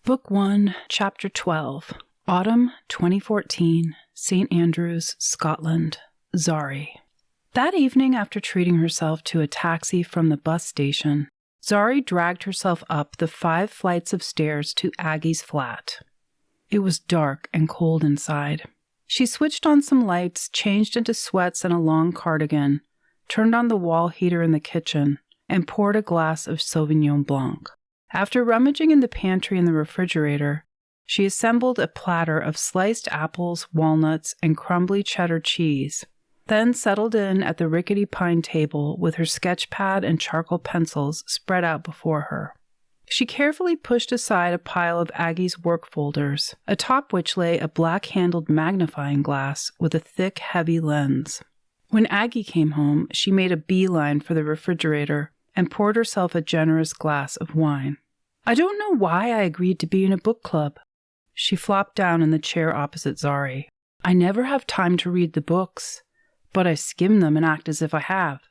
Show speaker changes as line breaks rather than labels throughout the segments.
Book 1, Chapter 12, Autumn 2014, St. Andrews, Scotland, Zari. That evening, after treating herself to a taxi from the bus station, Zari dragged herself up the 5 flights of stairs to Aggie's flat. It was dark and cold inside. She switched on some lights, changed into sweats and a long cardigan, turned on the wall heater in the kitchen, and poured a glass of Sauvignon Blanc. After rummaging in the pantry and the refrigerator, she assembled a platter of sliced apples, walnuts, and crumbly cheddar cheese, then settled in at the rickety pine table with her sketch pad and charcoal pencils spread out before her. She carefully pushed aside a pile of Aggie's work folders, atop which lay a black-handled magnifying glass with a thick, heavy lens. When Aggie came home, she made a beeline for the refrigerator and poured herself a generous glass of wine. "I don't know why I agreed to be in a book club." She flopped down in the chair opposite Zari. "I never have time to read the books, but I skim them and act as if I have.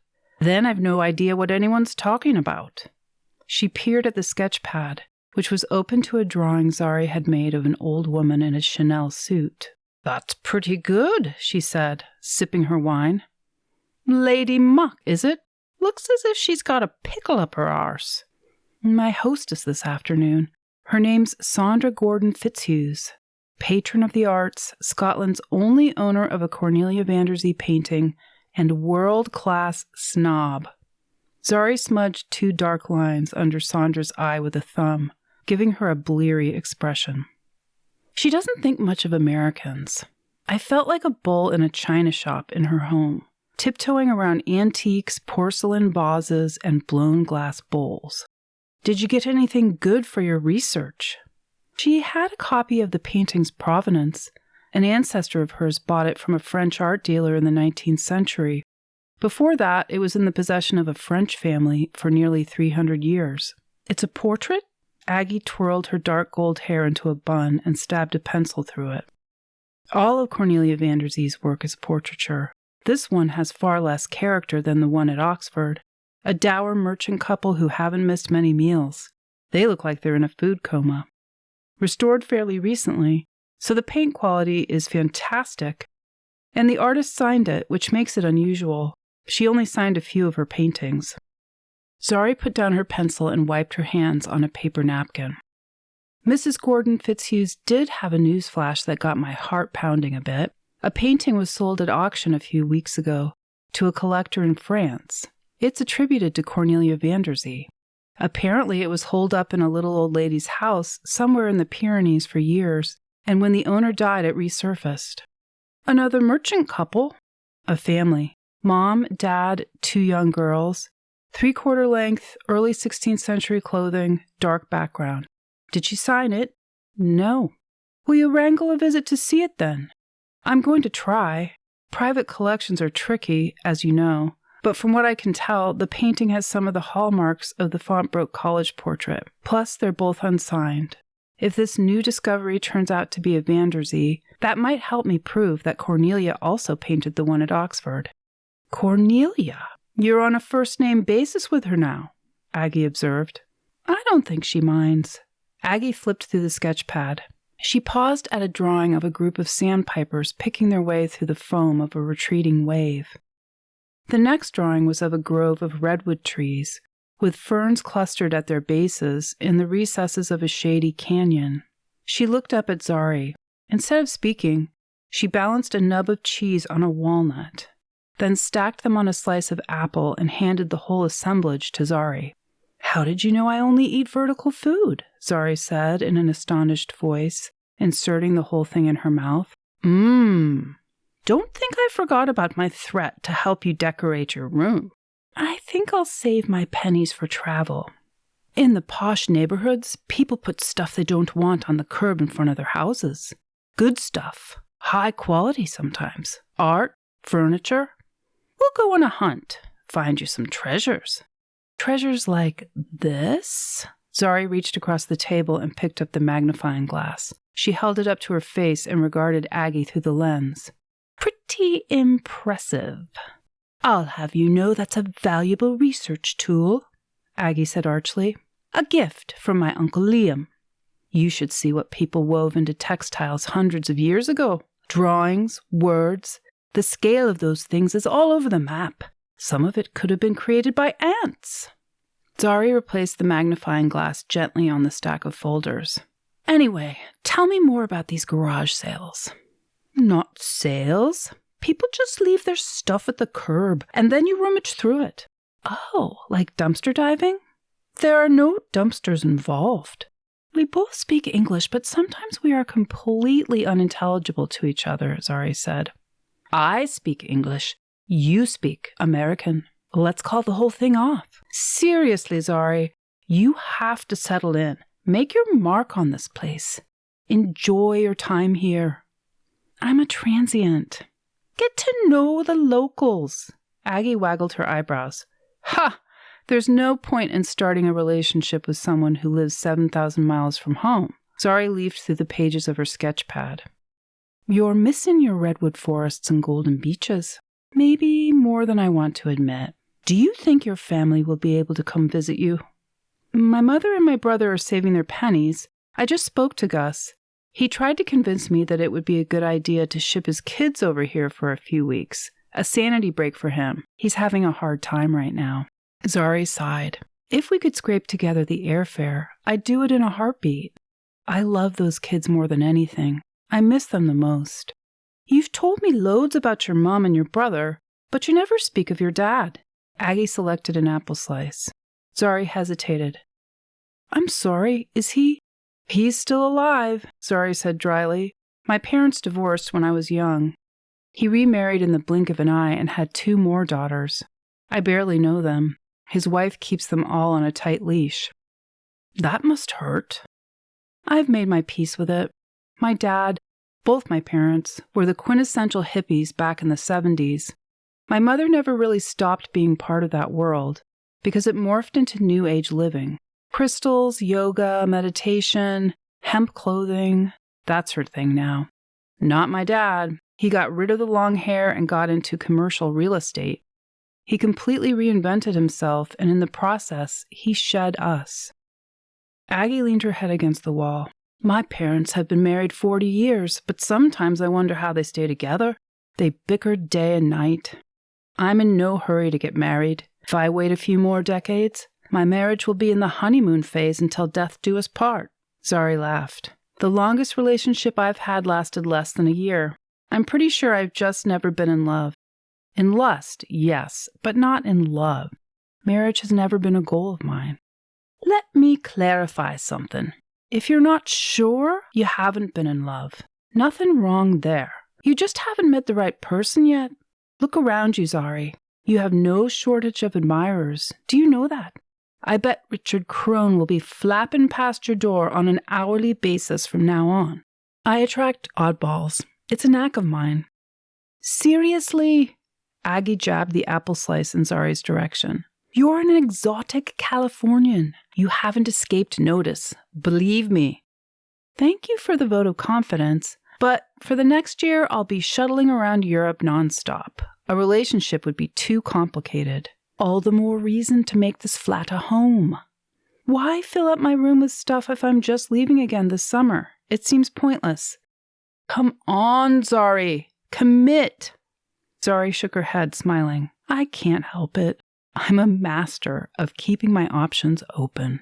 Then I've no idea what anyone's talking about." She peered at the sketch pad, which was open to a drawing Zari had made of an old woman in a Chanel suit. "That's pretty good," she said, sipping her wine. "Lady Muck, is it? Looks as if she's got a pickle up her arse." "My hostess this afternoon. Her name's Sandra Gordon Fitzhughes, patron of the arts, Scotland's only owner of a Cornelia Vanderzee painting, and world-class snob." Zari smudged 2 dark lines under Sandra's eye with a thumb, giving her a bleary expression. "She doesn't think much of Americans." I felt like a bull in a china shop in her home, tiptoeing around antiques, porcelain vases, and blown glass bowls. "Did you get anything good for your research?" She had a copy of the painting's provenance. An ancestor of hers bought it from a French art dealer in the 19th century. Before that, it was in the possession of a French family for nearly 300 years. "It's a portrait?" Aggie twirled her dark gold hair into a bun and stabbed a pencil through it. All of Cornelia Vanderzee's work is portraiture. This one has far less character than the one at Oxford. A dour merchant couple who haven't missed many meals. They look like they're in a food coma. Restored fairly recently, so the paint quality is fantastic. And the artist signed it, which makes it unusual. She only signed a few of her paintings. Zari put down her pencil and wiped her hands on a paper napkin. "Mrs. Gordon Fitzhughes did have a news flash that got my heart pounding a bit. A painting was sold at auction a few weeks ago to a collector in France. It's attributed to Cornelia Vanderzee. Apparently it was holed up in a little old lady's house somewhere in the Pyrenees for years, and when the owner died it resurfaced." "Another merchant couple?" "A family. Mom, dad, 2 young girls. 3/4 length, early 16th century clothing, dark background." "Did she sign it?" "No." "Will you wrangle a visit to see it then?" "I'm going to try. Private collections are tricky, as you know, but from what I can tell, the painting has some of the hallmarks of the Fontbroke College portrait. Plus, they're both unsigned. If this new discovery turns out to be a Vanderzee, that might help me prove that Cornelia also painted the one at Oxford." "Cornelia? You're on a first-name basis with her now," Aggie observed. "I don't think she minds." Aggie flipped through the sketch pad. She paused at a drawing of a group of sandpipers picking their way through the foam of a retreating wave. The next drawing was of a grove of redwood trees, with ferns clustered at their bases in the recesses of a shady canyon. She looked up at Zari. Instead of speaking, she balanced a nub of cheese on a walnut, then stacked them on a slice of apple and handed the whole assemblage to Zari. "How did you know I only eat vertical food?" Zari said in an astonished voice, inserting the whole thing in her mouth. Don't think I forgot about my threat to help you decorate your room. I think I'll save my pennies for travel. In the posh neighborhoods, people put stuff they don't want on the curb in front of their houses. Good stuff. High quality sometimes. Art, furniture. We'll go on a hunt. Find you some treasures." "Treasures like this?" Zari reached across the table and picked up the magnifying glass. She held it up to her face and regarded Aggie through the lens. "Pretty impressive. I'll have you know that's a valuable research tool," Aggie said archly. "A gift from my Uncle Liam." You should see what people wove into textiles hundreds of years ago. Drawings, words. The scale of those things is all over the map. Some of it could have been created by ants. Zari replaced the magnifying glass gently on the stack of folders. Anyway, tell me more about these garage sales. Not sales. People just leave their stuff at the curb, and then you rummage through it. Oh, like dumpster diving? There are no dumpsters involved. We both speak English, but sometimes we are completely unintelligible to each other, Zari said. I speak English. You speak American. Let's call the whole thing off. Seriously, Zari, you have to settle in. Make your mark on this place. Enjoy your time here. I'm a transient. Get to know the locals. Aggie waggled her eyebrows. Ha! There's no point in starting a relationship with someone who lives 7,000 miles from home. Zari leafed through the pages of her sketch pad. You're missing your redwood forests and golden beaches. Maybe more than I want to admit. Do you think your family will be able to come visit you? My mother and my brother are saving their pennies. I just spoke to Gus. He tried to convince me that it would be a good idea to ship his kids over here for a few weeks. A sanity break for him. He's having a hard time right now. Zari sighed. If we could scrape together the airfare, I'd do it in a heartbeat. I love those kids more than anything. I miss them the most. You've told me loads about your mom and your brother, but you never speak of your dad. Aggie selected an apple slice. Zari hesitated. I'm sorry, is he? He's still alive, Zari said dryly. My parents divorced when I was young. He remarried in the blink of an eye and had 2 more daughters. I barely know them. His wife keeps them all on a tight leash. That must hurt. I've made my peace with it. My dad, both my parents, were the quintessential hippies back in the 70s. My mother never really stopped being part of that world because it morphed into New Age living. Crystals, yoga, meditation, hemp clothing, that's her thing now. Not my dad. He got rid of the long hair and got into commercial real estate. He completely reinvented himself, and in the process, he shed us. Aggie leaned her head against the wall. My parents have been married 40 years, but sometimes I wonder how they stay together. They bickered day and night. I'm in no hurry to get married. If I wait a few more decades, my marriage will be in the honeymoon phase until death do us part. Zari laughed. The longest relationship I've had lasted less than a year. I'm pretty sure I've just never been in love. In lust, yes, but not in love. Marriage has never been a goal of mine. Let me clarify something. If you're not sure, you haven't been in love. Nothing wrong there. You just haven't met the right person yet. Look around you, Zari. You have no shortage of admirers. Do you know that? I bet Richard Crone will be flapping past your door on an hourly basis from now on. I attract oddballs. It's a knack of mine. Seriously? Aggie jabbed the apple slice in Zari's direction. You're an exotic Californian. You haven't escaped notice. Believe me. Thank you for the vote of confidence, but for the next year, I'll be shuttling around Europe nonstop. A relationship would be too complicated. All the more reason to make this flat a home. Why fill up my room with stuff if I'm just leaving again this summer? It seems pointless. Come on, Zari. Commit. Zari shook her head, smiling. I can't help it. I'm a master of keeping my options open.